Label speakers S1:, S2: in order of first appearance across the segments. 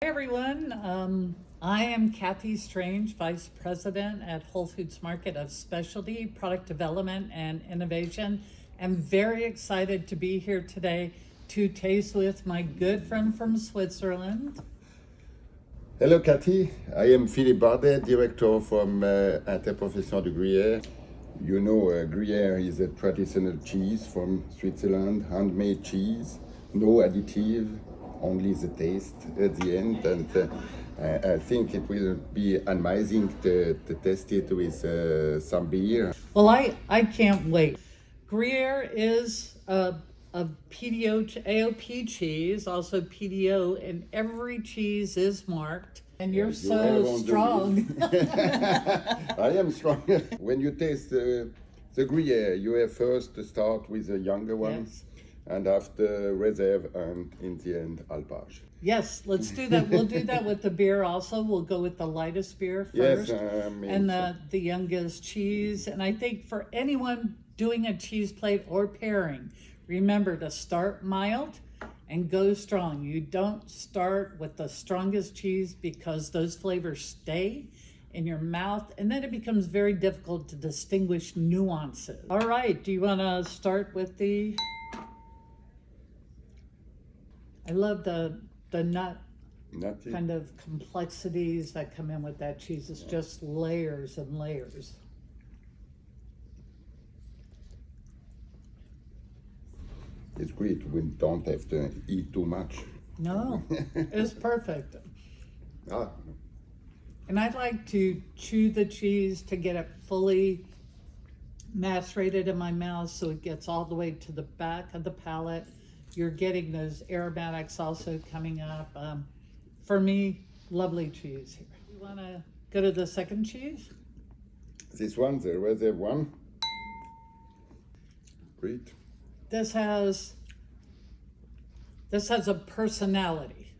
S1: Everyone. I am Kathy Strange, Vice President at Whole Foods Market of Specialty, Product Development, and Innovation. I'm very excited to be here today to taste with my good friend from Switzerland.
S2: Hello, Cathy. I am Philippe Bardet, director from Interprofession de Gruyère. You know, Gruyère is a traditional cheese from Switzerland, handmade cheese, no additive, only the taste at the end. And I think it will be amazing to test it with some beer.
S1: Well, I can't wait. Gruyere is a PDO, AOP cheese, also PDO, and every cheese is marked. And you're so strong.
S2: I am strong. When you taste the Gruyere, you have first to start with the younger ones, and after reserve, and in the end, Alpage.
S1: Yes, let's do that. We'll do that with the beer also. We'll go with the lightest beer first, and the youngest cheese. And I think for anyone doing a cheese plate or pairing, remember to start mild and go strong. You don't start with the strongest cheese because those flavors stay in your mouth, and then it becomes very difficult to distinguish nuances. All right, do you want to start with the... I love the
S2: Nutty
S1: kind of complexities that come in with that cheese. It's just layers and layers.
S2: It's great. We don't have to eat too much.
S1: No, it's perfect.
S2: Ah.
S1: And I like to chew the cheese to get it fully macerated in my mouth so it gets all the way to the back of the palate. You're getting those aromatics also coming up. For me, lovely cheese here. You want to go to the second cheese?
S2: This one, the reserve one. Great.
S1: This has a personality.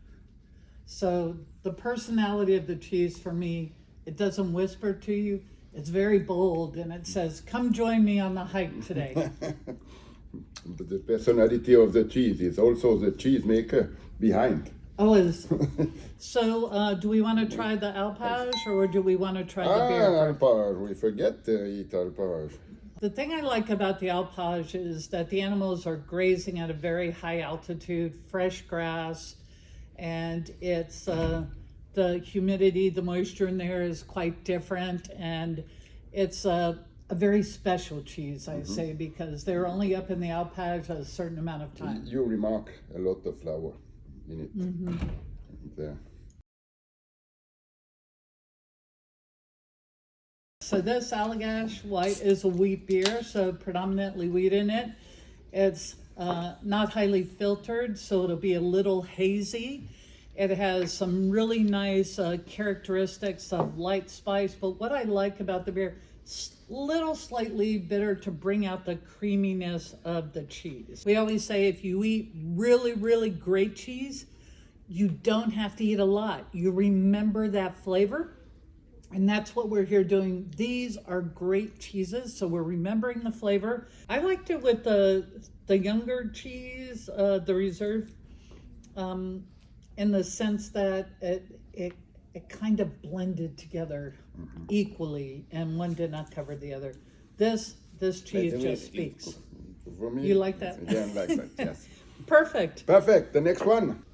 S1: So the personality of the cheese for me, it doesn't whisper to you. It's very bold, and it says, "Come join me on the hike today."
S2: The personality of the cheese is also the cheese maker behind.
S1: Oh, so do we want to try the Alpage or do we want to try the beer?
S2: Alpage. We forget to eat Alpage.
S1: The thing I like about the Alpage is that the animals are grazing at a very high altitude, fresh grass, and it's the humidity, the moisture in there is quite different, and it's a very special cheese, I say, because they're only up in the Alpage a certain amount of time.
S2: You remark a lot of flour in it. There.
S1: So this Allagash White is a wheat beer, so predominantly wheat in it. It's not highly filtered, so it'll be a little hazy. It has some really nice characteristics of light spice, but what I like about the beer, little slightly bitter to bring out the creaminess of the cheese. We always say if you eat really, really great cheese, you don't have to eat a lot. You remember that flavor, and that's what we're here doing. These are great cheeses, so we're remembering the flavor. I liked it with the younger cheese, the Reserve, in the sense that it kind of blended together equally, and one did not cover the other. This cheese just speaks.
S2: For me,
S1: you like that?
S2: Yeah, I like that, yes.
S1: Perfect.
S2: Perfect. The next one.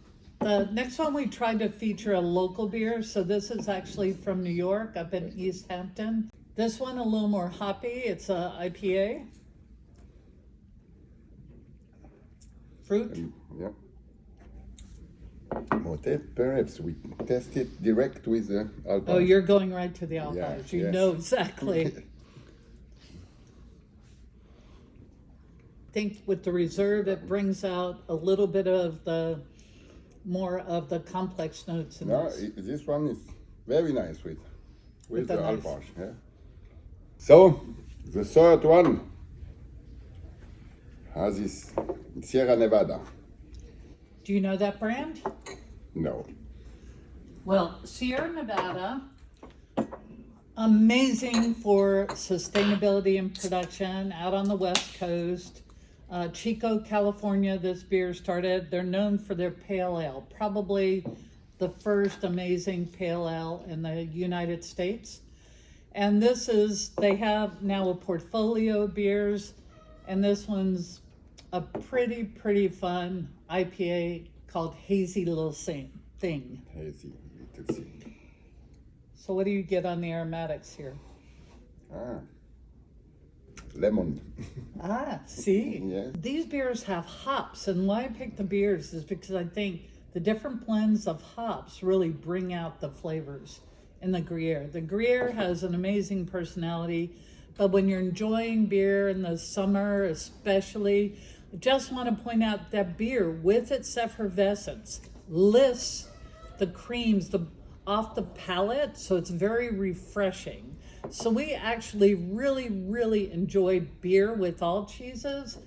S1: The next one we tried to feature a local beer. So this is actually from New York, up in East Hampton. This one a little more hoppy. It's a IPA. Fruit.
S2: Yeah. Okay, perhaps we test it direct with the Alpage.
S1: Oh, you're going right to the Alpage.
S2: Yeah,
S1: you
S2: yes.
S1: know exactly. I think with the Reserve, it brings out a little bit of the more of the complex notes in this.
S2: This one is very nice with the
S1: nice.
S2: Alpage. Yeah. So, the third one has this Sierra Nevada.
S1: Do you know that brand?
S2: No.
S1: Well, Sierra Nevada, amazing for sustainability and production out on the West Coast. Chico, California, this beer started. They're known for their pale ale, probably the first amazing pale ale in the United States. And they have now a portfolio of beers, and this one's a pretty fun IPA called Hazy Little Thing.
S2: Hazy little thing.
S1: So what do you get on the aromatics here?
S2: Lemon.
S1: See?
S2: Yeah.
S1: These beers have hops, and why I picked the beers is because I think the different blends of hops really bring out the flavors in the Gruyere. The Gruyere has an amazing personality, but when you're enjoying beer in the summer especially, I just want to point out that beer with its effervescence lifts the creams off the palate, so it's very refreshing. So we actually really enjoy beer with all cheeses.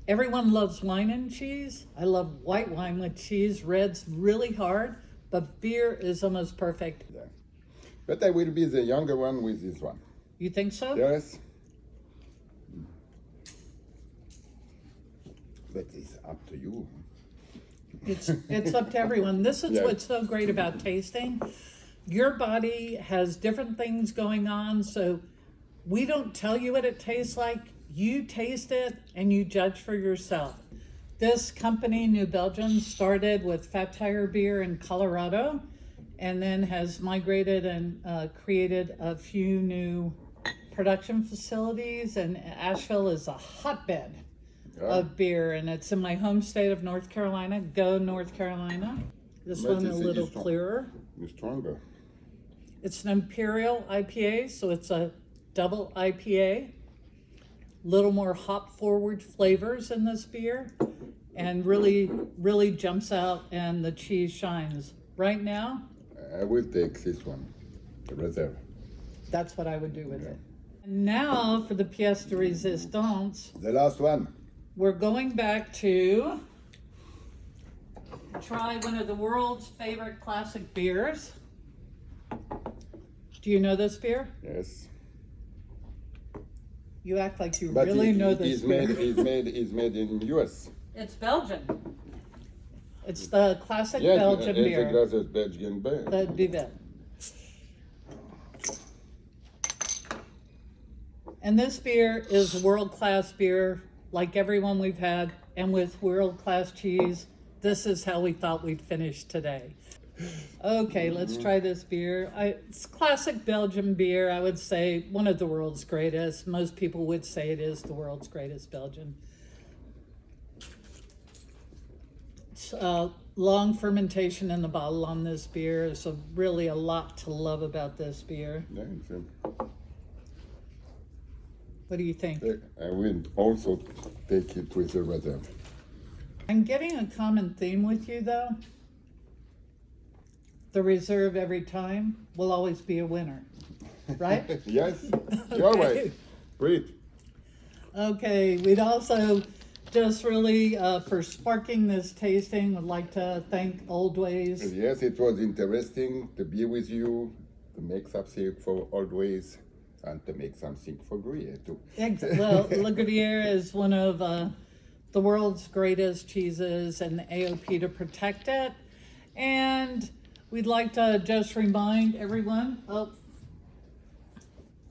S1: Everyone loves wine and cheese. I love white wine with cheese. Red's really hard, but beer is almost perfect.
S2: Yeah. But I will be the younger one with this one.
S1: You think so?
S2: Yes. But it's up to you.
S1: It's up to everyone. This is
S2: Yeah.
S1: what's so great about tasting. Your body has different things going on, so we don't tell you what it tastes like. You taste it and you judge for yourself. This company, New Belgium, started with Fat Tire Beer in Colorado and then has migrated and created a few new production facilities, and Asheville is a hotbed of beer, and it's in my home state of North Carolina. Go North Carolina. This
S2: But
S1: one a
S2: it's
S1: little
S2: strong.
S1: clearer.
S2: It's stronger.
S1: It's an Imperial IPA, so it's a double IPA. Little more hop forward flavors in this beer, and really jumps out, and the cheese shines. Right now,
S2: I will take this one, the reserve.
S1: that's what I would do with it. And now for the pièce de résistance,
S2: The last one.
S1: we're going back to try one of the world's favorite classic beers. Do you know this beer?
S2: Yes.
S1: You act like you
S2: But
S1: really know
S2: it
S1: this
S2: is
S1: beer.
S2: it's made in US.
S1: It's Belgian. It's the classic
S2: Yes,
S1: Belgian
S2: it's
S1: beer.
S2: a glass of Belgian beer.
S1: The Duvet. And this beer is world-class beer, like everyone we've had, and with world-class cheese. This is how we thought we'd finish today. Okay, let's try this beer. It's classic Belgian beer. I would say one of the world's greatest. Most people would say it is the world's greatest Belgian. It's long fermentation in the bottle on this beer. There's really a lot to love about this beer.
S2: Yeah,
S1: What do you think?
S2: I will also take it with the reserve.
S1: I'm getting a common theme with you, though. The reserve every time will always be a winner, right?
S2: Yes, you're right. Great.
S1: Okay, we'd also just really, for sparking this tasting, would like to thank Old Ways.
S2: Yes, it was interesting to be with you, to make something for Always, and to make something for Gruyere too.
S1: Well, La Gruyere is one of the world's greatest cheeses, and the AOP to protect it. And we'd like to just remind everyone of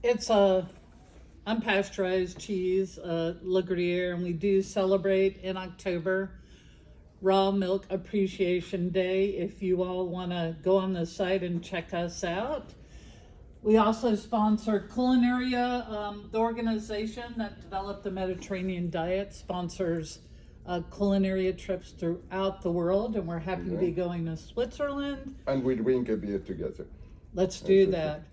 S1: it's a unpasteurized cheese, La Gruyere, and we do celebrate in October Raw Milk Appreciation Day. If you all want to go on the site and check us out. We also sponsor Culinaria, the organization that developed the Mediterranean diet, sponsors Culinaria trips throughout the world, and we're happy to be going to Switzerland.
S2: And we drink a beer together.
S1: Let's do that.